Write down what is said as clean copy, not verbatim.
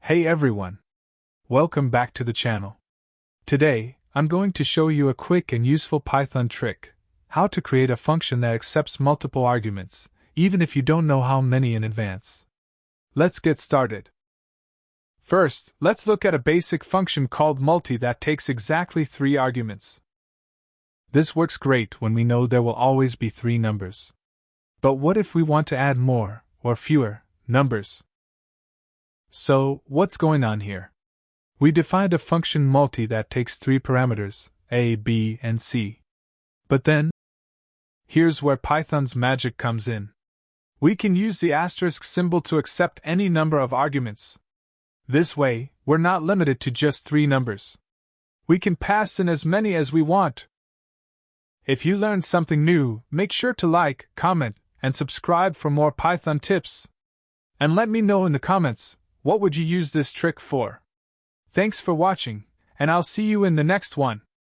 Hey everyone! Welcome back to the channel. Today, I'm going to show you a quick and useful Python trick, how to create a function that accepts multiple arguments, even if you don't know how many in advance. Let's get started. First, let's look at a basic function called multi that takes exactly 3 arguments. This works great when we know there will always be 3 numbers. But what if we want to add more, or fewer, numbers? So, what's going on here? We defined a function multi that takes 3 parameters, a, b, and c. But then, here's where Python's magic comes in. We can use the asterisk symbol to accept any number of arguments. This way, we're not limited to just 3 numbers. We can pass in as many as we want. If you learned something new, make sure to like, comment, and subscribe for more Python tips. And let me know in the comments, what would you use this trick for? Thanks for watching, and I'll see you in the next one.